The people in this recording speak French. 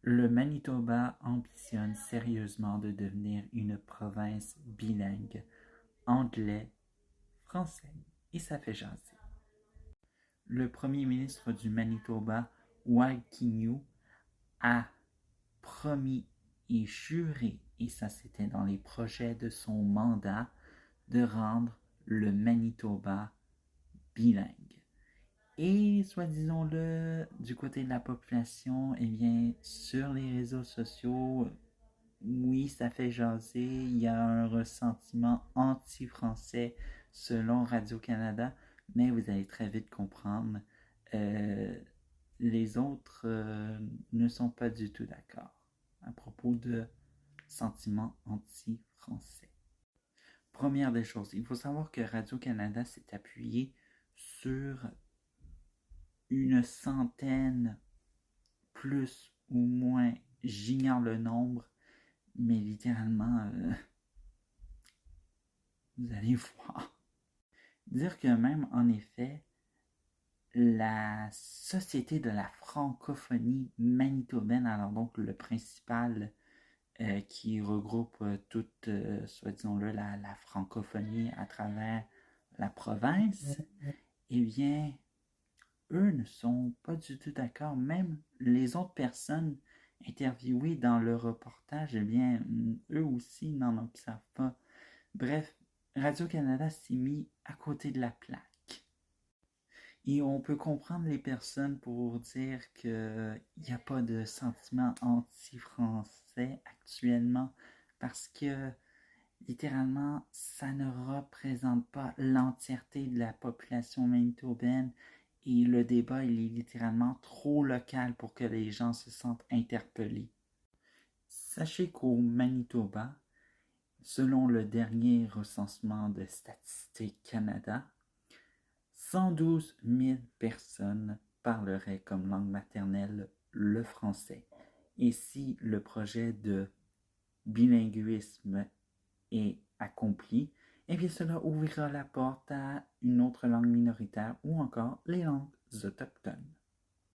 Le Manitoba ambitionne sérieusement de devenir une province bilingue, anglais-français, et ça fait jaser. Le premier ministre du Manitoba, Wai Kinew, a promis et juré, et ça c'était dans les projets de son mandat, de rendre le Manitoba bilingue. Et soit disons-le, du côté de la population, eh bien, sur les réseaux sociaux, oui, ça fait jaser. Il y a un ressentiment anti-français selon Radio-Canada, mais vous allez très vite comprendre. euh, les autres ne sont pas du tout d'accord à propos de sentiments anti-français. Première des choses, il faut savoir que Radio-Canada s'est appuyé sur une centaine, plus ou moins, j'ignore le nombre, mais littéralement, vous allez voir. Dire que même, en effet, la Société de la francophonie manitobaine, alors donc le principal qui regroupe toute, soit disons-le, la francophonie à travers la province, eh bien, eux ne sont pas du tout d'accord. Même les autres personnes interviewées dans le reportage, eh bien, eux aussi n'en observent pas. Bref, Radio-Canada s'est mis à côté de la plaque. Et on peut comprendre les personnes pour dire qu'il n'y a pas de sentiment anti-français actuellement parce que littéralement, ça ne représente pas l'entièreté de la population manitobaine et le débat il est littéralement trop local pour que les gens se sentent interpellés. Sachez qu'au Manitoba, selon le dernier recensement de Statistique Canada, 112 000 personnes parleraient comme langue maternelle le français. Et si le projet de bilinguisme est accompli, eh bien cela ouvrira la porte à une autre langue minoritaire ou encore les langues autochtones.